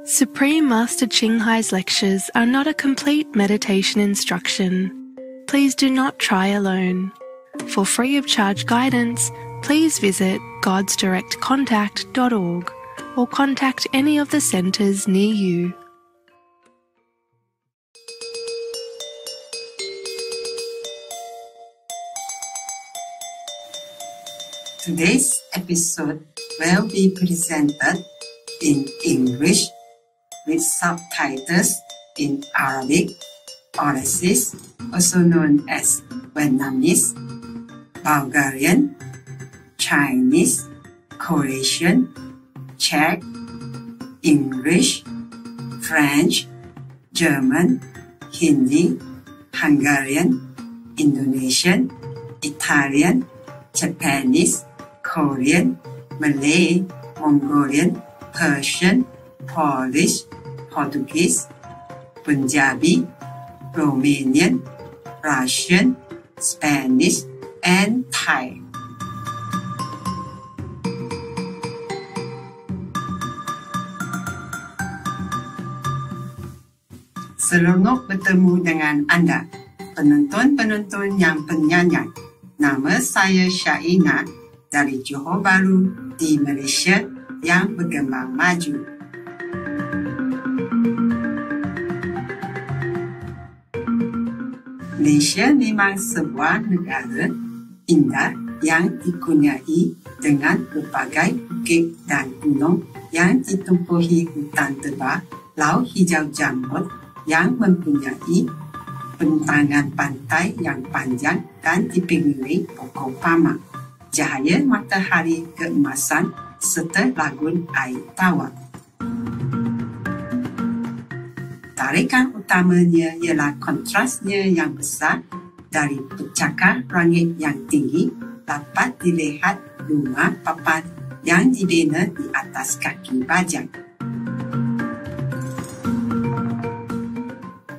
Supreme Master Ching Hai's lectures are not a complete meditation instruction. Please do not try alone. For free of charge guidance, please visit godsdirectcontact.org or contact any of the centres near you. Today's episode will be presented in English with subtitles in Arabic, Aussies, also known as Vietnamese, Bulgarian, Chinese, Croatian, Czech, English, French, German, Hindi, Hungarian, Indonesian, Italian, Japanese, Korean, Malay, Mongolian, Persian, Polish, Portuguese, Punjabi, Romanian, Russian, Spanish, and Thai. Seronok bertemu dengan anda, penonton-penonton yang penyayang. Nama saya Syaina dari Johor Bahru di Malaysia yang berkembang maju. Malaysia memang sebuah negara indah yang dikurniai dengan berbagai bukit dan gunung yang ditumpuhi hutan tebal, laut hijau jambut yang mempunyai bentangan pantai yang panjang dan dipinggiri pokok palma, cahaya matahari keemasan serta lagun air tawar. Tarikan utamanya ialah kontrasnya yang besar dari pencakar langit yang tinggi dapat dilihat rumah papan yang dibina di atas kaki bajang.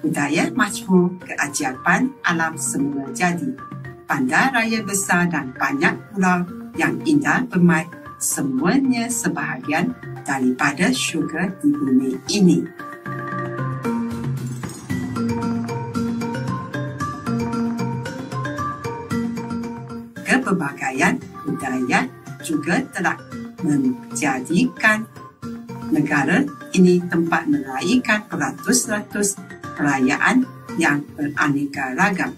Budaya masyhur keajaiban alam semula jadi. Bandar raya besar dan banyak pulau yang indah bermain, semuanya sebahagian daripada syurga di bumi ini. Kepelbagaian budaya juga telah menjadikan negara ini tempat meraihkan beratus-ratus perayaan yang beraneka ragam.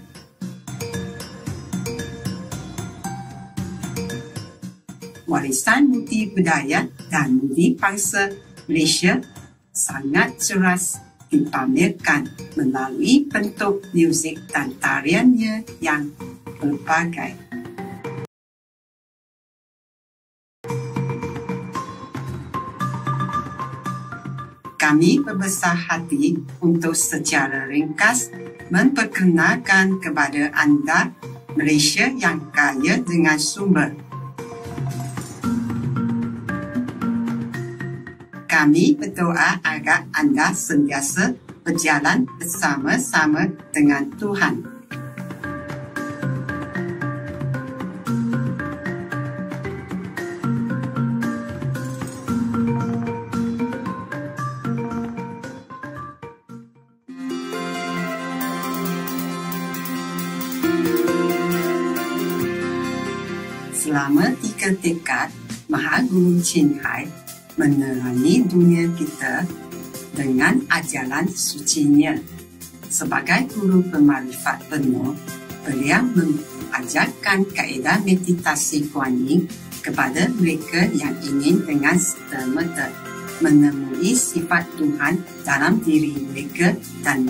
Warisan budi budaya dan budi bangsa Malaysia sangat jelas dipamerkan melalui bentuk muzik dan tariannya yang berbagai. Kami berbesar hati untuk secara ringkas memperkenalkan kepada anda Malaysia yang kaya dengan sumber. Kami berdoa agar anda sentiasa berjalan bersama-sama dengan Tuhan. Selama 3 dekad, Maha Guru Ching Hai menerangi dunia kita dengan ajaran sucinya. Sebagai guru bermakrifat penuh, beliau mengajarkan kaedah meditasi Kuan Yin kepada mereka yang ingin dengan serta-merta menemui sifat Tuhan dalam diri mereka dan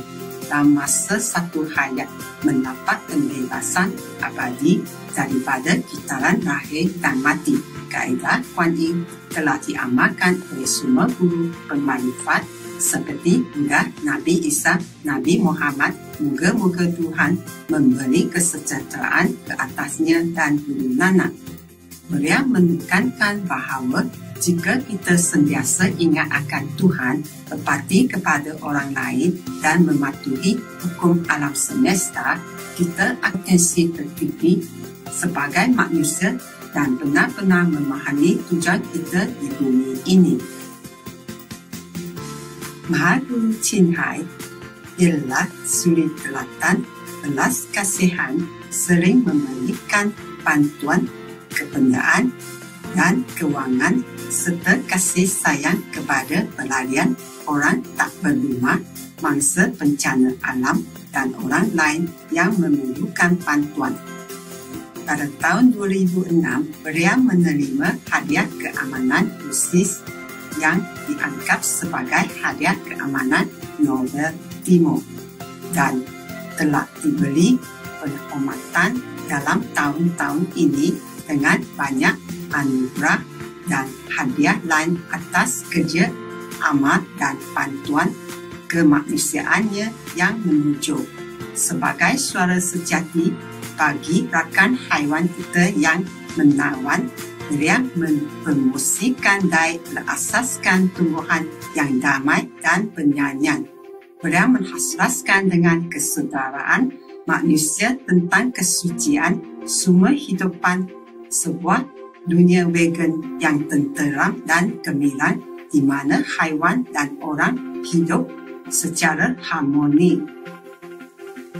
dalam masa satu hayat mendapat pembebasan abadi daripada kitaran lahir dan mati. Kaedah Kuan Yin telah diamalkan oleh semua guru bermakrifat seperti Buddha, Nabi Isa, Nabi Muhammad. Moga-moga Tuhan memberi kesejahteraan ke atasnya dan Guru Nanak. Beliau menekankan bahawa jika kita sentiasa ingat akan Tuhan, berbakti kepada orang lain dan mematuhi hukum alam semesta, kita akan tertibih sebagai manusia dan benar-benar memahami tujuan kita di bumi ini. Mahaguru Ching Hai ialah suri telatan belas kasihan, sering memberikan bantuan kebendaan dan kewangan serta kasih sayang kepada pelarian orang tak berrumah, mangsa bencana alam dan orang lain yang memerlukan bantuan. Pada tahun 2006, beliau menerima hadiah keamanan khusus yang dianggap sebagai hadiah keamanan Nobel Timur dan telah diberi penghormatan dalam tahun-tahun ini dengan banyak anugerah dan hadiah lain atas kerja amal dan bantuan kemanusiaannya yang menunjuk. Sebagai suara sejati bagi rakan haiwan kita yang menawan, beliau mempromosikan daya berasaskan tumbuhan yang damai dan penyanyian. Beliau menghasraskan dengan kesetaraan manusia tentang kesucian sumber hidupan, sebuah dunia vegan yang tenteram dan gemilang di mana haiwan dan orang hidup secara harmoni.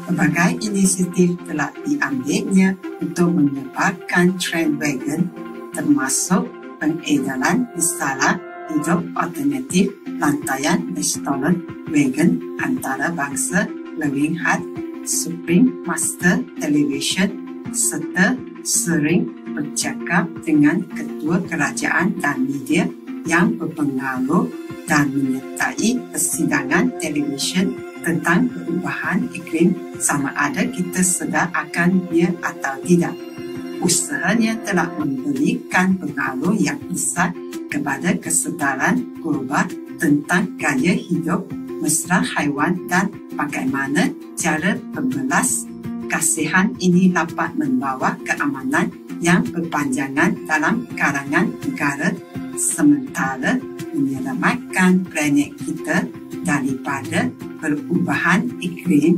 Berbagai inisiatif telah diambilnya untuk menyebarkan trend vegan, termasuk pengedaran risalah hidup alternatif lantaian restoran vegan antarabangsa Living Hut, Supreme Master Television, serta sering bercakap dengan ketua kerajaan dan media yang berpengaruh dan menyertai persidangan televisyen tentang perubahan iklim sama ada kita sedar akannya atau tidak. Usahanya telah memberikan pengaruh yang besar kepada kesedaran global tentang gaya hidup mesra haiwan dan bagaimana cara pembelas kasihan ini dapat membawa keamanan yang berpanjangan dalam kalangan negara sementara menyelamatkan planet kita daripada perubahan iklim.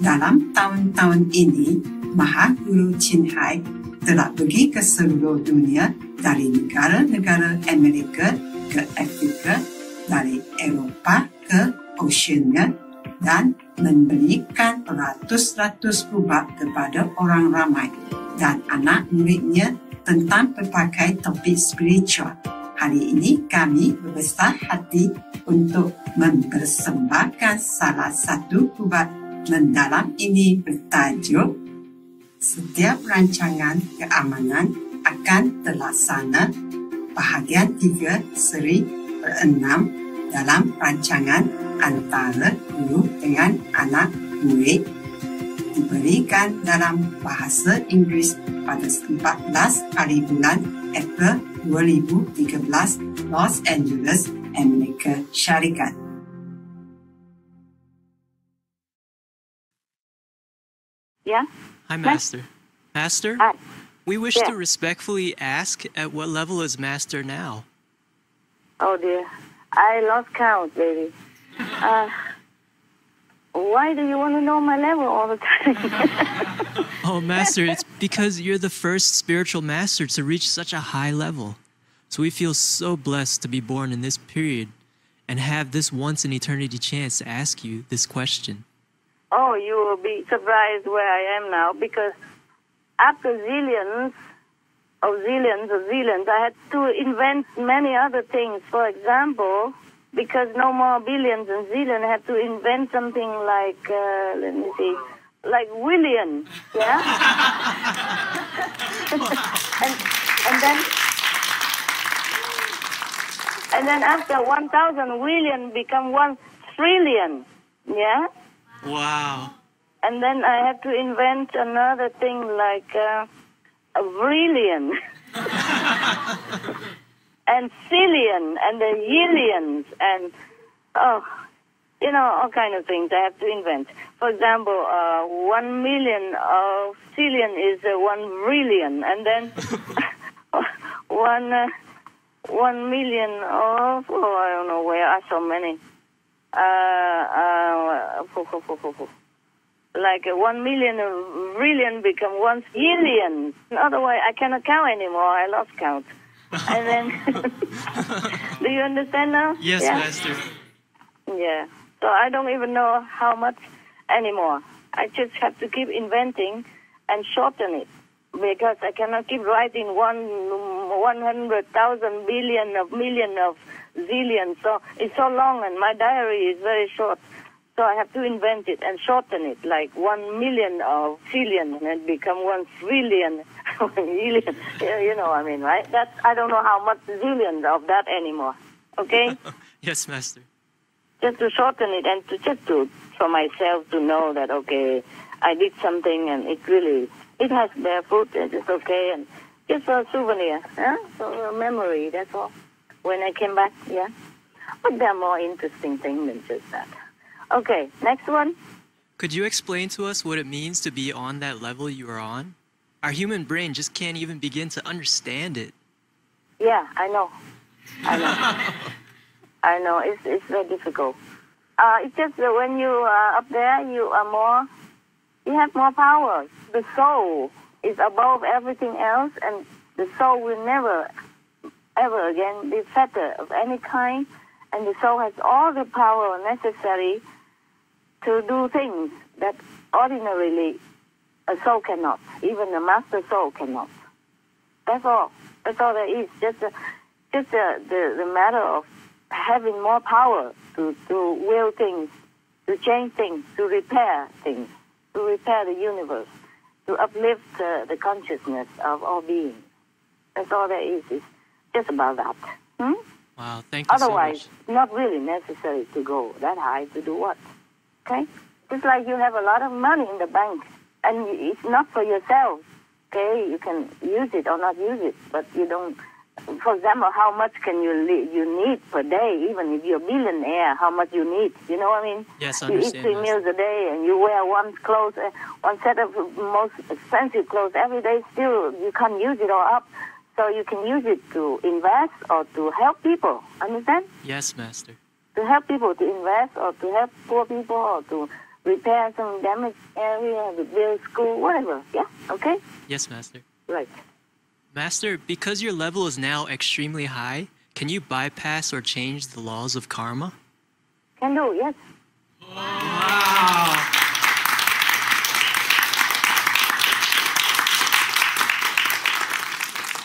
Dalam tahun-tahun ini, Mahaguru Ching Hai telah pergi ke seluruh dunia dari negara-negara Amerika ke Afrika, dari Eropah ke Oceania dan memberikan ratus-ratus kubak kepada orang ramai dan anak muridnya tentang berbagai topik spiritual. Hari ini kami berbesar hati untuk mempersembahkan salah satu kubak mendalam ini bertajuk Setiap Rancangan Keamanan akan terlaksana bahagian 3 seri 6 dalam rancangan antara guru dengan anak murid diberikan dalam bahasa Inggeris pada 14 hari bulan April 2013, Los Angeles, Amerika Syarikat. Yeah? Hi, Master. Master, Hi. we wish Yeah. to respectfully ask at what level is Master now? Oh dear. I lost count, baby. Why do you want to know my level all the time? Oh, Master, it's because you're the first spiritual master to reach such a high level. So we feel so blessed to be born in this period and have this once in eternity chance to ask you this question. Oh, you will be surprised where I am now because after zillions, I had to invent many other things. For example, because no more billions and zillions, I had to invent something like, let me see, like William, yeah? and then after 1,000 William become 1 trillion, yeah? Wow. And then I had to invent another thing like a brilliant and cillion and the yillions and, all kind of things I have to invent. For example, 1 million of cillion is 1 brilliant, and then 1 million of, I don't know where are so many. Like 1 million brilliant become 1 zillion. Otherwise, I cannot count anymore. I lost count. And then, do you understand now? Yes, yeah? Master. Yeah. So I don't even know how much anymore. I just have to keep inventing and shorten it because I cannot keep writing 100,000 billion of million of zillion. So it's so long and my diary is very short. So I have to invent it and shorten it, like 1 million of zillion, and it become 1 trillion, 1 million. You know what I mean, right? I don't know how much zillions of that anymore. Okay? Yes, Master. Just to shorten it and for myself to know that, okay, I did something and it has bear fruit and it's okay, and just a souvenir, so a memory, that's all. When I came back, yeah. But there are more interesting things than just that. Okay, next one. Could you explain to us what it means to be on that level you are on? Our human brain just can't even begin to understand it. Yeah, I know. I know, it's very difficult. It's just that when you are up there, you have more power. The soul is above everything else, and the soul will never, ever again be fettered of any kind, and the soul has all the power necessary to do things that ordinarily a soul cannot, even the master soul cannot. That's all. That's all there is. Just the matter of having more power to will things, to change things, to repair things, to repair the universe, to uplift the consciousness of all beings. That's all there is. It's just about that. Wow, thank you Otherwise, so much. not really necessary to go that high to do what? Okay? Just like you have a lot of money in the bank, and it's not for yourself. Okay? You can use it or not use it, but you don't. For example, how much can you need per day? Even if you're a billionaire, how much you need? You know what I mean? Yes, I you eat understand. 3 meals a day, and you wear one set of most expensive clothes every day. Still, you can't use it all up. So you can use it to invest or to help people. Understand? Yes, Master. To help people, to invest or to help poor people or to repair some damaged area, to build school, whatever. Yeah? Okay? Yes, Master. Right. Master, because your level is now extremely high, can you bypass or change the laws of karma? Can do, yes. Wow.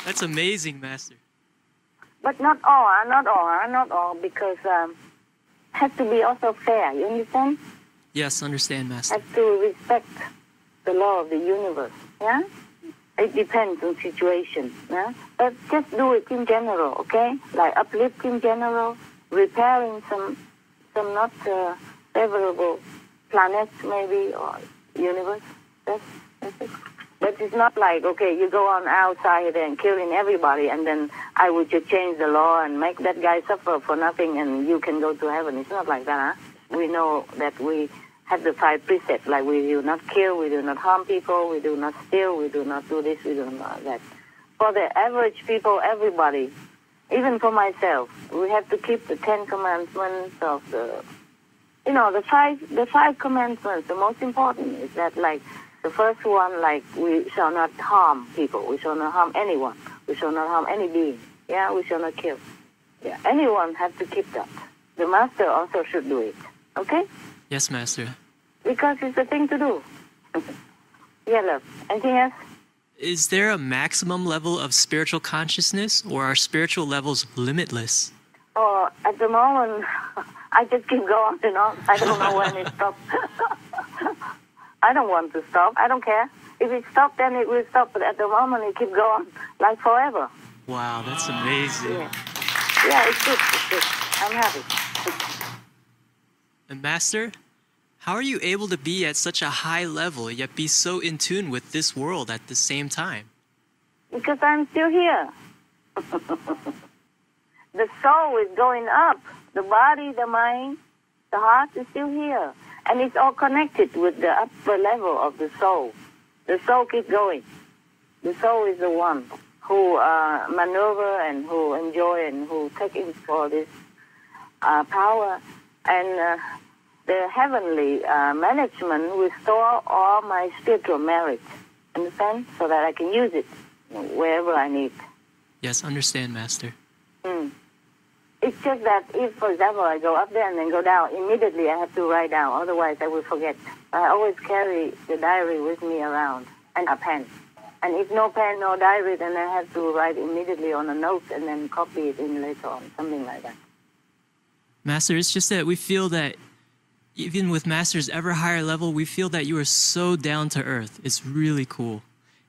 That's amazing, Master. But not all, because has to be also fair, you understand? Yes, understand, Master. Has to respect the law of the universe, yeah? It depends on situation, yeah? But just do it in general, okay? Like uplift in general, repairing some not favorable planets maybe, or universe. That's it. But it's not like, okay, you go on outside and killing everybody, and then I would just change the law and make that guy suffer for nothing, and you can go to heaven. It's not like that, huh? We know that we have the 5 precepts, like we do not kill, we do not harm people, we do not steal, we do not do this, we do not that. For the average people, everybody, even for myself, we have to keep the 10 commandments of the five commandments. The most important is that, like, the first one, like, we shall not harm people. We shall not harm anyone. We shall not harm any being. Yeah, we shall not kill. Yeah, anyone has to keep that. The master also should do it. Okay? Yes, Master. Because it's the thing to do. Yeah, love. Anything else? Is there a maximum level of spiritual consciousness, or are spiritual levels limitless? Oh, at the moment, I just keep going and on. I don't know when it stops. I don't want to stop. I don't care. If it stops, then it will stop. But at the moment, it keeps going like forever. Wow, that's amazing. Yeah, it's good. It's good. I'm happy. And Master, how are you able to be at such a high level, yet be so in tune with this world at the same time? Because I'm still here. The soul is going up. The body, the mind, the heart is still here. And it's all connected with the upper level of the soul. The soul keeps going. The soul is the one who maneuver and who enjoy and who take in for this power. And the heavenly management will store all my spiritual merit, understand? So that I can use it wherever I need. Yes, understand, Master. It's It's just that if, for example, I go up there and then go down, immediately I have to write down. Otherwise, I will forget. I always carry the diary with me around and a pen. And if no pen, no diary, then I have to write immediately on a note and then copy it in later on, something like that. Master, it's just that we feel that even with Master's ever higher level, we feel that you are so down to earth. It's really cool.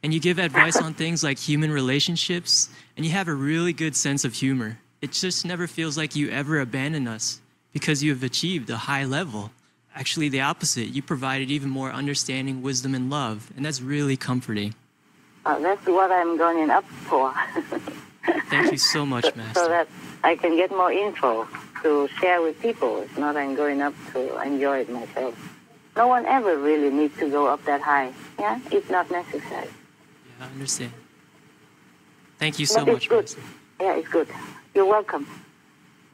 And you give advice on things like human relationships, and you have a really good sense of humor. It just never feels like you ever abandon us because you have achieved a high level. Actually, the opposite. You provided even more understanding, wisdom, and love, and that's really comforting. That's what I'm going up for. Thank you so much, Master. So that I can get more info to share with people. It's not I'm going up to enjoy it myself. No one ever really needs to go up that high. Yeah, it's not necessary. Yeah, I understand. Thank you so much, good. Master. Yeah, it's good. You're welcome.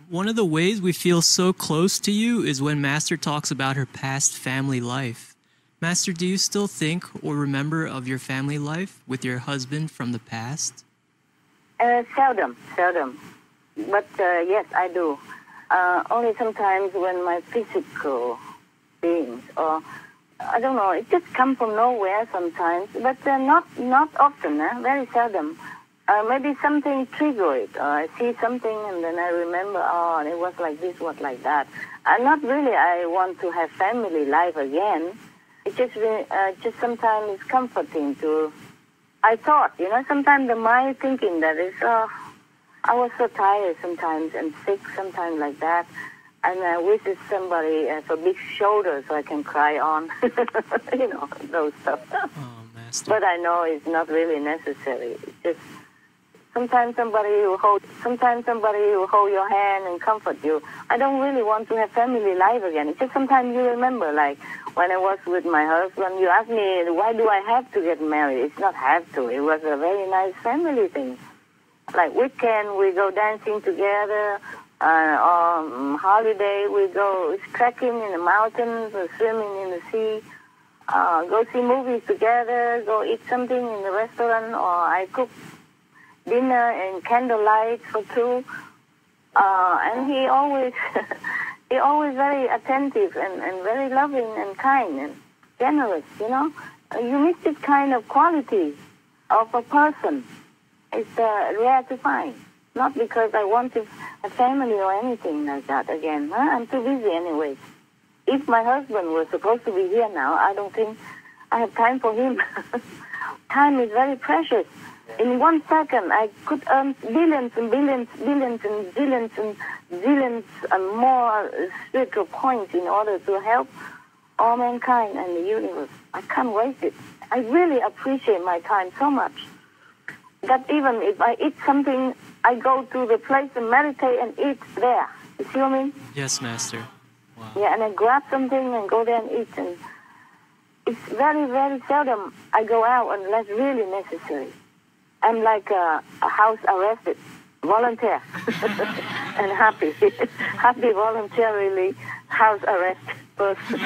One of the ways we feel so close to you is when Master talks about her past family life. Master, do you still think or remember of your family life with your husband from the past? Seldom. But yes, I do. Only sometimes when my physical beings, or I don't know, it just comes from nowhere sometimes, but not often, very seldom. Maybe something trigger it, or I see something and then I remember, oh, it was like this, was like that. Not really I want to have family life again. It just sometimes it's comforting to, I thought, sometimes the mind thinking that is, I was so tired sometimes and sick sometimes like that. And I wish somebody has a big shoulder so I can cry on, those stuff. Oh, Master. But I know it's not really necessary. It's just sometimes somebody will hold your hand and comfort you. I don't really want to have family life again. It's just sometimes you remember, like when I was with my husband, you asked me, why do I have to get married? It's not have to. It was a very nice family thing. Like weekend, we go dancing together. On holiday, we go trekking in the mountains or swimming in the sea. Go see movies together. Go eat something in the restaurant, or I cook dinner and candlelight for two. And he always very attentive and very loving and kind and generous. You miss this kind of quality of a person. It's rare to find. Not because I want to have family or anything like that again. I'm too busy anyway. If my husband was supposed to be here now, I don't think I have time for him. Time is very precious. In 1 second, I could earn billions and billions, billions and zillions and zillions and more spiritual points in order to help all mankind and the universe. I can't waste it. I really appreciate my time so much that even if I eat something, I go to the place and meditate and eat there. You see what I mean? Yes, Master. Wow. Yeah, and I grab something and go there and eat. And it's very, very seldom I go out unless really necessary. I'm like a house arrested, volunteer, and happy. Happy voluntarily house arrest person.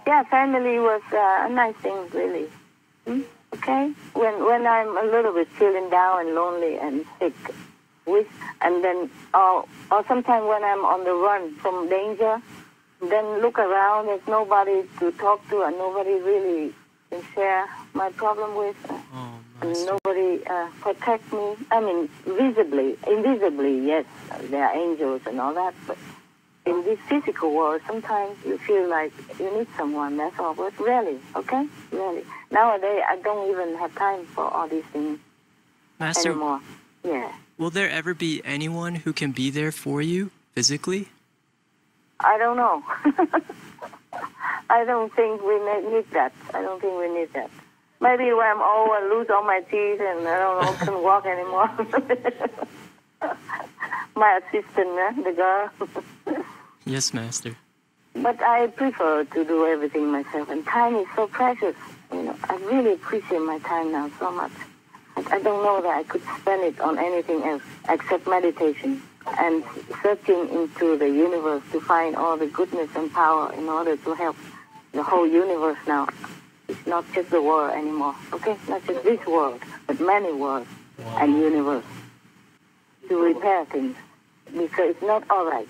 Yeah, family was a nice thing, really. Okay? When I'm a little bit feeling down and lonely and sick, and then, or sometimes when I'm on the run from danger, then look around, there's nobody to talk to and nobody really can share my problem with. And nobody protect me. I mean, invisibly, yes, there are angels and all that, but in this physical world, sometimes you feel like you need someone, that's all, but rarely, okay? Rarely. Nowadays, I don't even have time for all these things Master, anymore. Yeah. Will there ever be anyone who can be there for you physically? I don't know. I don't think we need that. I don't think we need that. Maybe when I'm old and lose all my teeth and I don't know, can walk anymore. My assistant, the girl. Yes, Master. But I prefer to do everything myself, and time is so precious. I really appreciate my time now so much. I don't know that I could spend it on anything else except meditation and searching into the universe to find all the goodness and power in order to help the whole universe now. It's not just the world anymore, okay? Not just this world, but many worlds and universe. to repair things because it's not all right.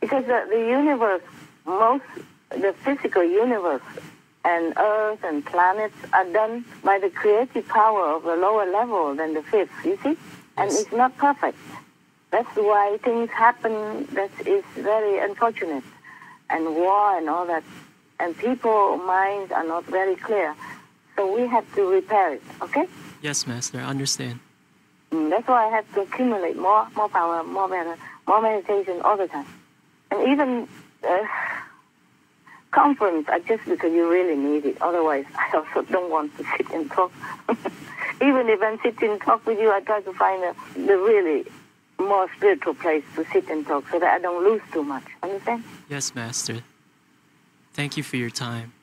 Because the universe, the physical universe and Earth and planets are done by the creative power of a lower level than the fifth, you see? And Yes. it's not perfect. That's why things happen that is very unfortunate. And war and all that. And people's minds are not very clear. So we have to repair it, okay? Yes, Master, I understand. That's why I have to accumulate more power, more better, more meditation all the time. And even conference are just because you really need it. Otherwise, I also don't want to sit and talk. Even if I'm sitting and talk with you, I try to find the really more spiritual place to sit and talk so that I don't lose too much. Understand? Yes, Master. Thank you for your time.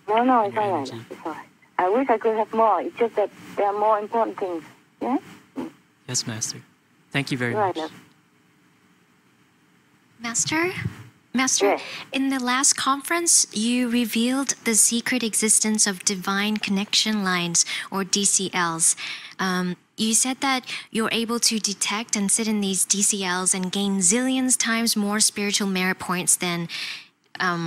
No, it's Your all right. energy. It's all right. I wish I could have more. It's just that there are more important things. Yeah? Yes, Master. Thank you very Right, much. love. Master, Yes. in the last conference, you revealed the secret existence of divine connection lines, or DCLs. You said that you're able to detect and sit in these DCLs and gain zillions times more spiritual merit points than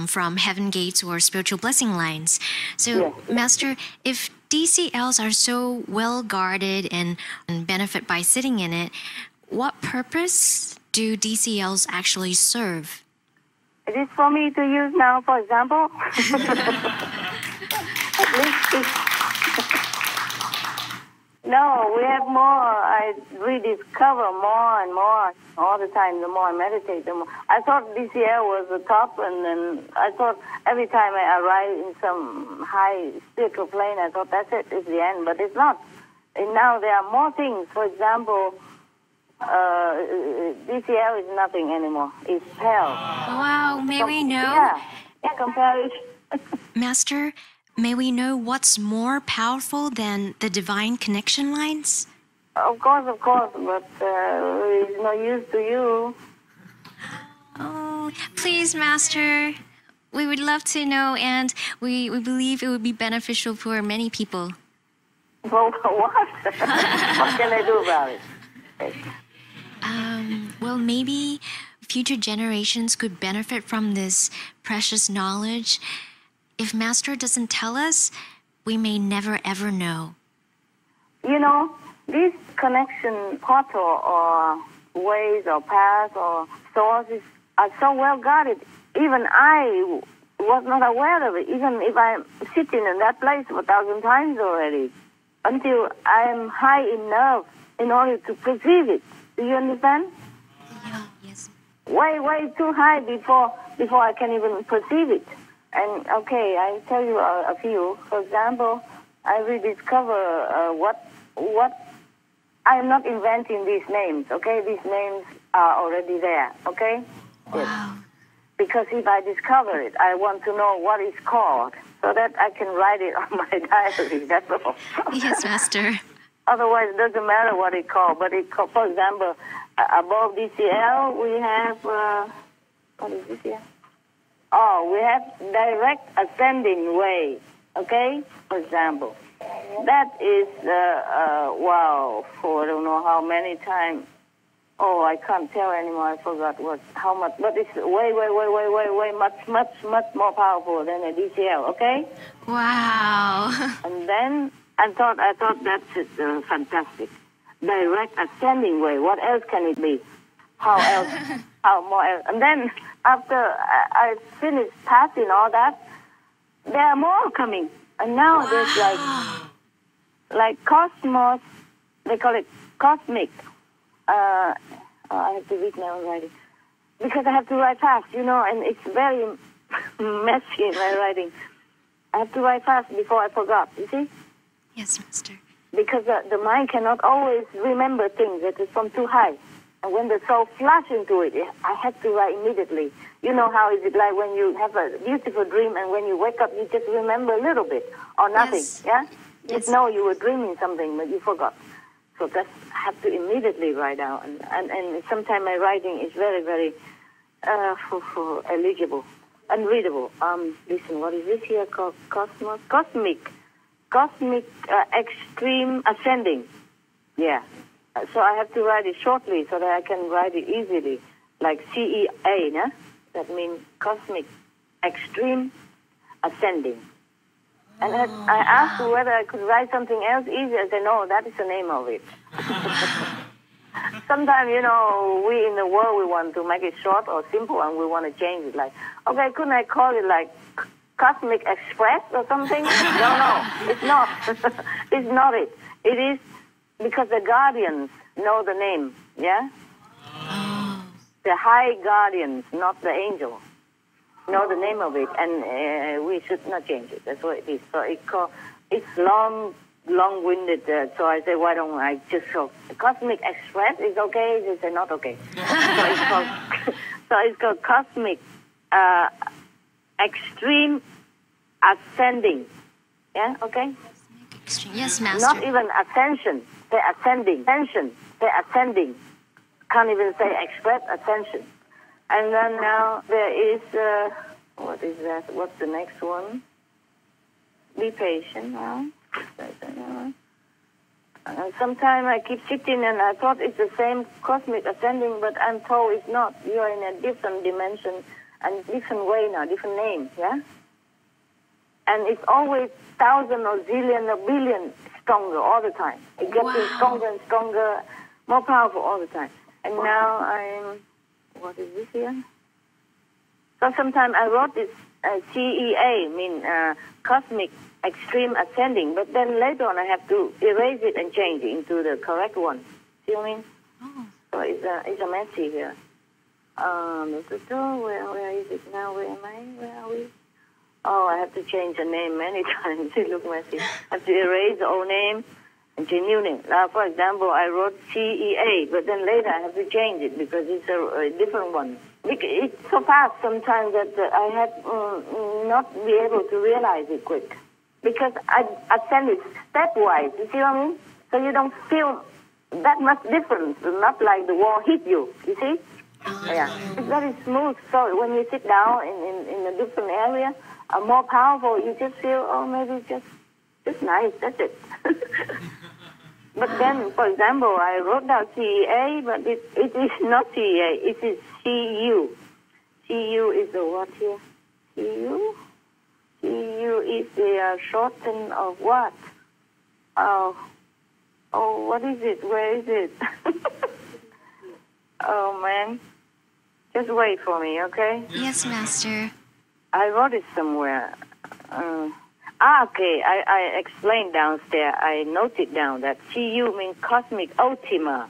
from heaven gates or spiritual blessing lines. So, Yes. Master, if DCLs are so well guarded and benefit by sitting in it, what purpose do DCLs actually serve? It is for me to use now, for example. At least no, we have more. I rediscover more and more all the time. The more I meditate, the more. I thought DCL was the top, and then I thought every time I arrive in some high spiritual plane, I thought that's it, it's the end. But it's not. And now there are more things. For example, DCL is nothing anymore. It's hell. Wow, may we know? Yeah, comparison. Master, may we know what's more powerful than the divine connection lines? Of course, but it's no use to you. Oh, please, Master. We would love to know, and we believe it would be beneficial for many people. Well, what? What can I do about it? Well, maybe future generations could benefit from this precious knowledge. If Master doesn't tell us, we may never ever know. You know, these connection portal or ways or paths or sources are so well guarded. Even I was not aware of it, even if I'm sitting in that place 1,000 times already, until I'm high enough in order to perceive it. Do you understand? Yes. Way too high before I can even perceive it. And okay, I tell you a few. For example, I rediscover what I am not inventing these names. Okay, these names are already there. Okay. Wow. Yes. Because if I discover it, I want to know what it's called so that I can write it on my diary. That's all. Yes, Master. Otherwise, it doesn't matter what it's called. But for example, above DCL, we have what is this here? Oh, we have direct ascending way. Okay, for example, that is wow. For I don't know how many times. Oh, I can't tell anymore. I forgot how much. But it's way much more powerful than a DCL. Okay. Wow. And then I thought that's fantastic. Direct ascending way. What else can it be? How else? How more else? And then after I finished passing all that, there are more coming. And now there's like cosmos. They call it cosmic. I have to read my own writing because I have to write fast, you know, and it's very messy in my writing. I have to write fast before I forgot. You see? Yes, Master. Because the mind cannot always remember things that is from too high. And when the soul flash into it, I have to write immediately. You know how is it like when you have a beautiful dream and when you wake up, you just remember a little bit or nothing, Yes. yeah? You Yes. know you were dreaming something, but you forgot. So I have to immediately write out. And sometimes my writing is very eligible, unreadable. Listen, what is this here called? Cosmic extreme ascending. Yeah. So I have to write it shortly so that I can write it easily, like CEA, no? That means Cosmic Extreme Ascending. And I asked whether I could write something else easy. I said, no, that is the name of it. Sometimes, you know, we in the world, we want to make it short or simple, and we want to change it. Like, okay, couldn't I call it like Cosmic Express or something? No, it's not. It's not it. It is because the guardians know the name, yeah? The high guardians, not the angel, know the name of it, and we should not change it. That's what it is. So it's long-winded. So I say, why don't I just call Cosmic Express is okay? They say not okay. So it's called Cosmic Extreme Ascending. Yeah, okay? Yes, Master. Not even ascension. Say ascending. Ascension. Say ascending. Can't even say express ascension. And then now there is, what is that? What's the next one? Be patient now. Sometimes I keep sitting and I thought it's the same cosmic ascending, but I'm told it's not. You are in a different dimension and different way now, different name, yeah? And it's always thousand or zillion or billion stronger all the time. It gets stronger and stronger, more powerful all the time. And now I'm, what is this here? So sometimes I wrote this CEA, mean Cosmic Extreme Ascending, but then later on I have to erase it and change it into the correct one. See what I mean? Oh. So it's a messy here. Where is it now? Where am I? Where are we? Oh, I have to change the name many times. It looks messy. I have to erase the old name and change new name. Now, for example, I wrote CEA, but then later I have to change it because it's a different one. It's so fast sometimes that I have not be able to realize it quick. Because I send it stepwise, you see what I mean? So you don't feel that much difference, not like the wall hit you, you see? Yeah, it's very smooth. So when you sit down in a different area, more powerful, you just feel, oh, maybe just nice, that's it. But then, for example, I wrote down CEA, but it is not CEA, it is CU. CU is the what here? CU? CU is the shorten of what? Oh, what is it? Where is it? Oh, man. Just wait for me, okay? Yes, Master. I wrote it somewhere. Okay, I explained downstairs. I noted down that CU means Cosmic Ultima.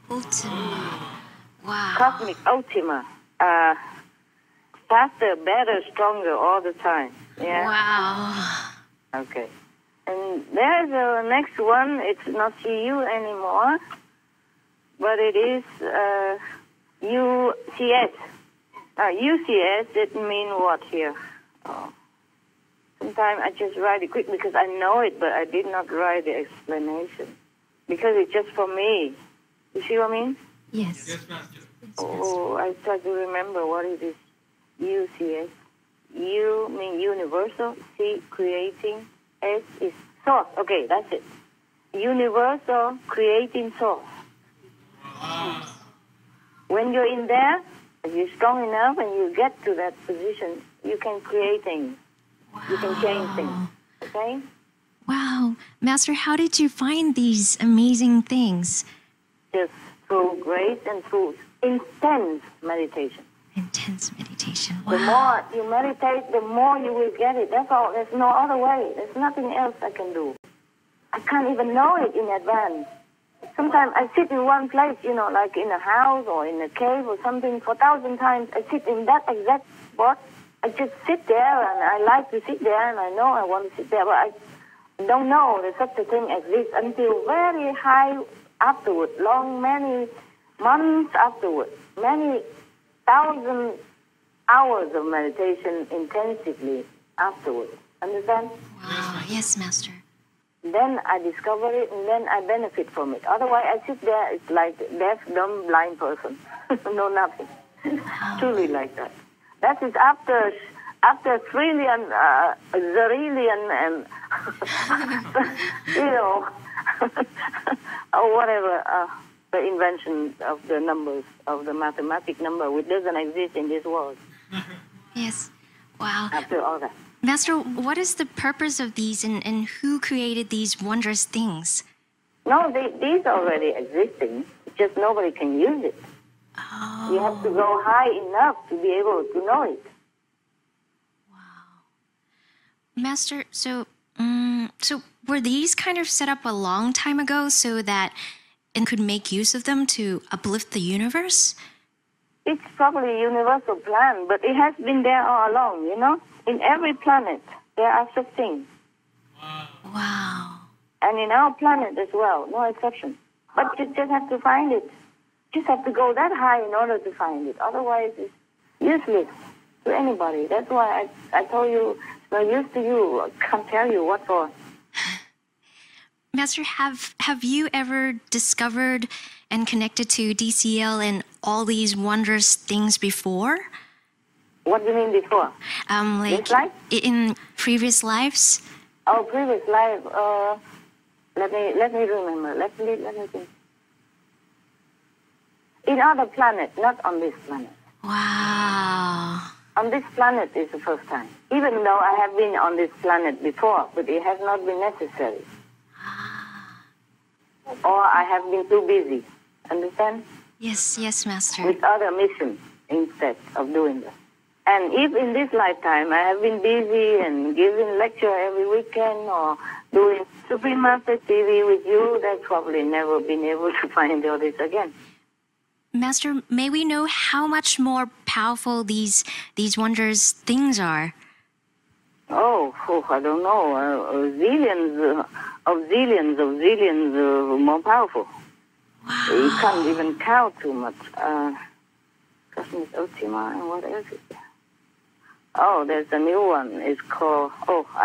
Ultima. Wow. Cosmic Ultima. Faster, better, stronger all the time. Yeah. Wow. Okay. And there's the next one. It's not CU anymore, but it is UCS. UCS, it mean what here? Oh. Sometimes I just write it quick because I know it, but I did not write the explanation. Because it's just for me. You see what I mean? Yes. Yes, Master. Oh, I try to remember what it is. UCS. U mean universal, C creating, S is source. Okay, that's it. Universal creating source. When you're in there, if you're strong enough and you get to that position, you can create things. You can change things. Okay? Wow. Master, how did you find these amazing things? Just through grace and through intense meditation. Intense meditation. Wow. The more you meditate, the more you will get it. That's all. There's no other way. There's nothing else I can do. I can't even know it in advance. Sometimes I sit in one place, you know, like in a house or in a cave or something. For 1,000 times, I sit in that exact spot. I just sit there, and I like to sit there, and I know I want to sit there, but I don't know that such a thing exists until very high afterward, long, many months afterward, many 1,000 hours of meditation intensively afterwards. Understand? Wow. Yes, Master. Then I discover it, and then I benefit from it. Otherwise, I sit there, it's like deaf, dumb, blind person. No, nothing. Truly like that. That is after trillion, zillion, and, you know, or whatever, the invention of the numbers, of the mathematic number, which doesn't exist in this world. Yes. Wow. After all that. Master, what is the purpose of these and who created these wondrous things? No, these are already existing. Just nobody can use it. Oh. You have to go high enough to be able to know it. Wow. Master, so were these kind of set up a long time ago so that it could make use of them to uplift the universe? It's probably a universal plan, but it has been there all along, you know? In every planet, there are such things. Wow. And in our planet as well, no exception. But you just have to find it. Just have to go that high in order to find it. Otherwise, it's useless to anybody. That's why I told you, it's no use to you. I can't tell you what for. Master, have you ever discovered and connected to DCL and all these wondrous things before? What do you mean before? Like This life? in previous lives? Oh, previous life. Let me remember. Let me think. In other planets, not on this planet. Wow. On this planet is the first time. Even though I have been on this planet before, but it has not been necessary. Or I have been too busy. Understand? Yes, Master. With other missions instead of doing that. And if in this lifetime I have been busy and giving lecture every weekend or doing Supreme Master TV with you, that's probably never been able to find all this again. Master, may we know how much more powerful these wondrous things are? Oh, I don't know. Zillions more powerful. Wow. You can't even count too much. Cosmic Ultima, and what else is there? Oh, there's a new one. It's called,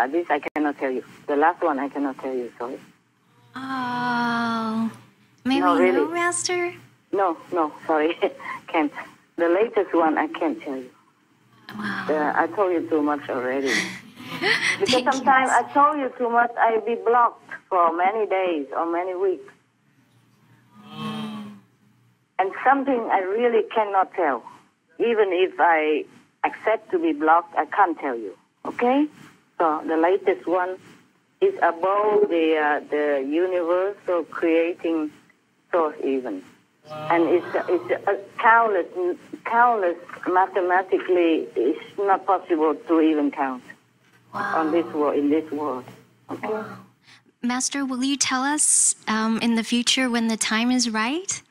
this I cannot tell you. The last one I cannot tell you, sorry. Oh. May No, we really. know, Master? No, sorry. Can't. The latest one I can't tell you. Wow. I told you too much already. Because Thank you, sometimes I Master. told you too much, I'll be blocked for many days or many weeks. And something I really cannot tell. Even if I accept to be blocked, I can't tell you. Okay? So the latest one is above the universal creating source even. And it's a countless mathematically, it's not possible to even count on this world, in this world. Okay? Master, will you tell us in the future when the time is right?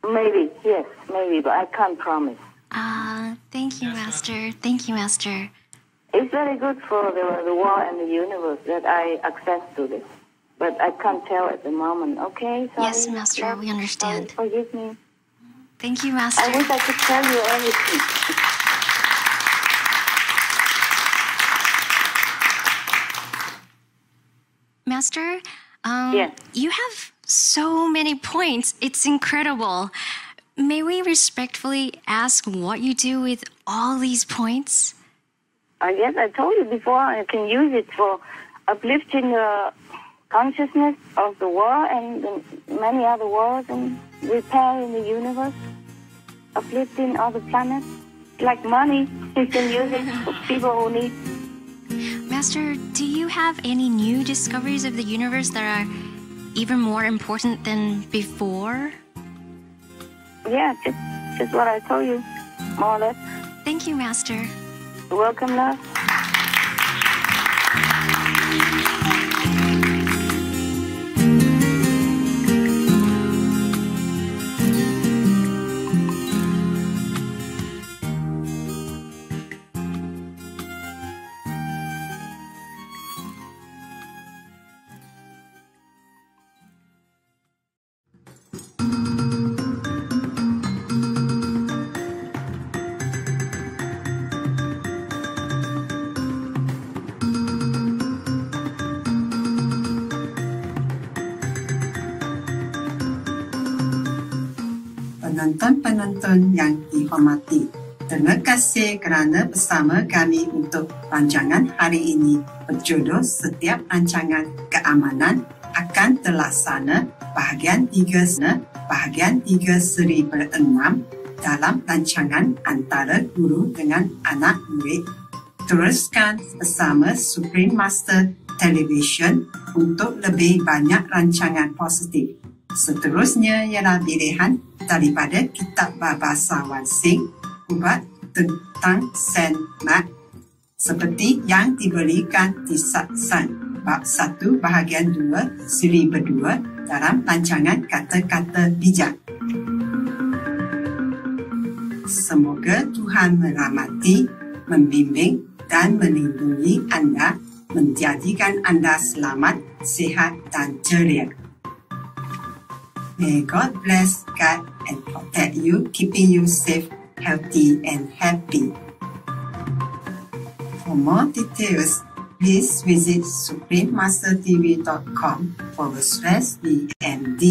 Maybe, yes, maybe, but I can't promise. Thank you, Master. Thank you, Master. It's very good for the world and the universe that I access to this. But I can't tell at the moment, okay? Sorry. Yes, Master, we understand. Sorry, forgive me. Thank you, I Master. wish I could tell you everything. Master, Yes. you have so many points. It's incredible. May we respectfully ask what you do with all these points? I guess I told you before, I can use it for uplifting the consciousness of the world and the many other worlds and repairing the universe, uplifting other planets. Like money, you can use it for people who need. Master, do you have any new discoveries of the universe that are even more important than before? Yeah, just what I told you, more or less. Thank you, Master. Welcome, love. Penonton-penonton yang dihormati, terima kasih kerana bersama kami untuk rancangan hari ini berjudul Setiap Rancangan Keamanan akan terlaksana bahagian 3 seri ber-6 dalam rancangan antara guru dengan anak murid. Teruskan bersama Supreme Master Television untuk lebih banyak rancangan positif. Seterusnya ialah pilihan daripada kitab bahasa Wansing ubat tentang sen mat seperti yang diberikan di Satsan bab 1 bahagian 2 siri berdua dalam rancangan kata-kata bijak. Semoga Tuhan merahmati, membimbing dan melindungi anda, menjadikan anda selamat, sihat dan ceria. May God bless, guide and protect you, keeping you safe, healthy and happy. For more details, please visit suprememastertv.com/BMD.